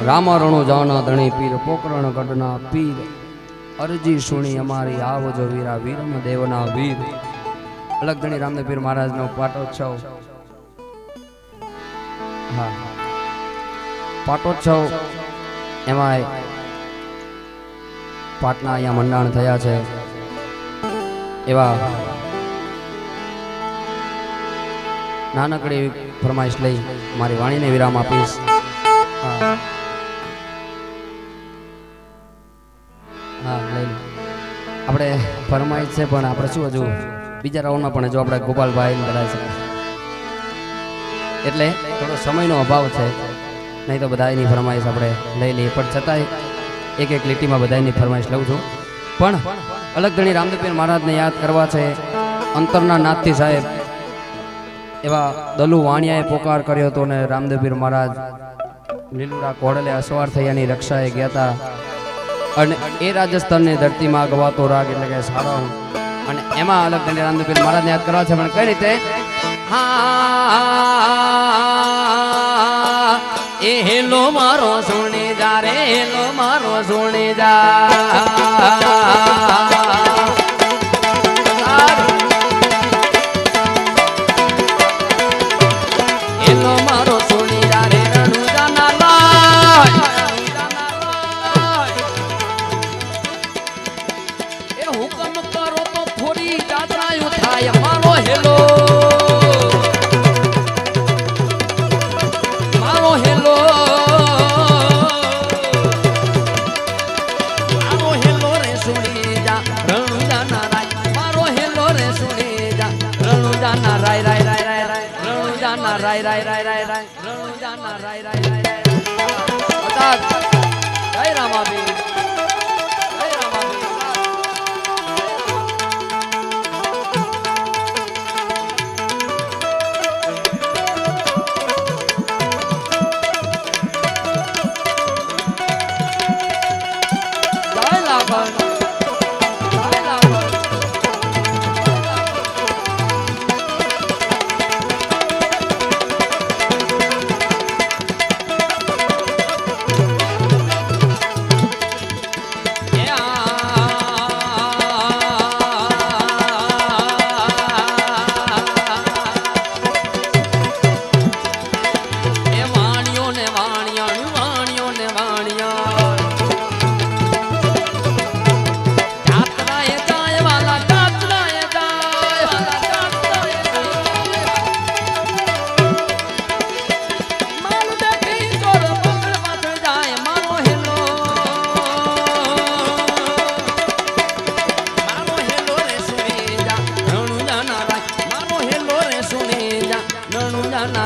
રામા રણુ જાના ધણી પીર પોકરણ ગઢના પીર અરજી સુણી અમારી આવજો વીરા વીરમ દેવના વીર. અલગ ધણી રામદેવ પીર મહારાજનો પાટોત્સવ. હા, પાટોત્સવ એમાં પાટના અહીંયા મંડાણ થયા છે. એવા નાનકડી ફરમાઈશ લઈ મારી વાણીને વિરામ આપીશ. હા, લઈ આપણે ફરમાઈશ છે, પણ આપણે શું હજુ બીજા રાઉન્ડમાં પણ જો આપણે ગોપાલભાઈ કરાવી શકીએ, એટલે થોડો સમયનો અભાવ છે. નહીં તો બધાની ફરમાઈશ આપણે લઈ લઈએ, પણ છતાંય એક એક લીટીમાં બધાની ફરમાઈશ લઉં છું. પણ અલગ ધણી રામદેવ પીર મહારાજને યાદ કરવા છે. અંતરના નાથથી સાહેબ એવા દલુ વાણિયાએ પોકાર કર્યો હતો ને રામદેવ પીર મહારાજ લીલુડા કોડલે અસવાર થયાની રક્ષાએ ગયા હતા. અને એ રાજસ્થાનની ધરતીમાં ગવાતો રાગ એટલે કે સારો. અને એમાં અલગ ધણી રામદેવ પીર મહારાજને યાદ કરવા છે, પણ કઈ રીતે? હા, એ હેલો મારો સોને જા રે, હેલો મારો સોને જા. હેલો મારો સોને જા રે, રણુ જાના લાય. એ હુકમ કરો તો થોડી જાત્રાયું થાય મારો હેલો. રાય રાય રાય રાય રાય રણુ જાના રાય રાય રાય રાય રાય રણુ જાના રાય રાય રાય રાય. જય રામાબી, જય રામાબી. જય લાભન.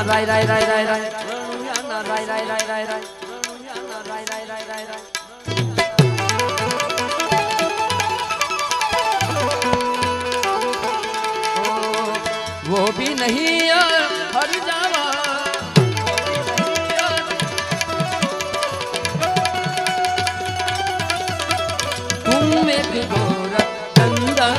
Rai rai rai rai rai, rai rai rai rai rai, rai rai rai rai rai. वो भी नहीं हर जावा, तुम एक गोरख कंदा.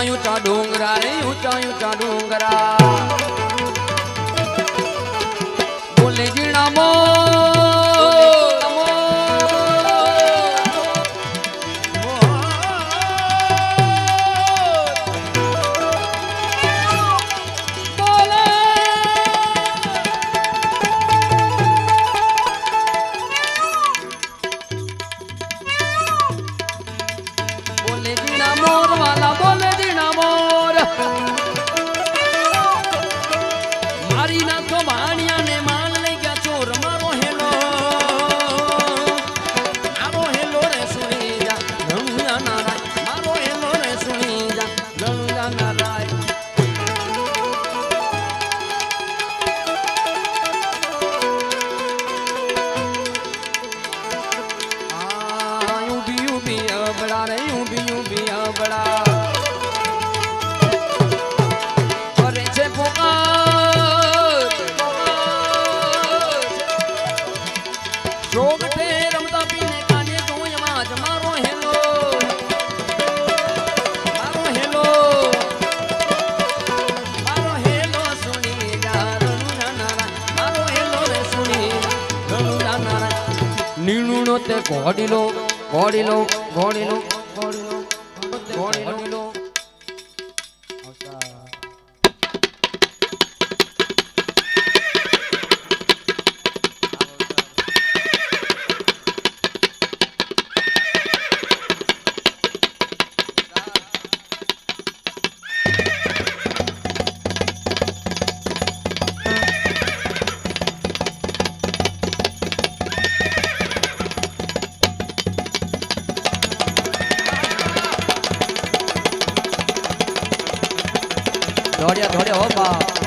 ऊंचा डोंगरा रे, ऊंचा ऊंचा डोंगरा बोले जीना मो बोले जीना मोर वाला बोले जीना मोर. ઘોડીલો ઘોડીલો ઘોડીલો ઘોડીલો ઘોડીલો દોડ્યા દોડ્યા હો બા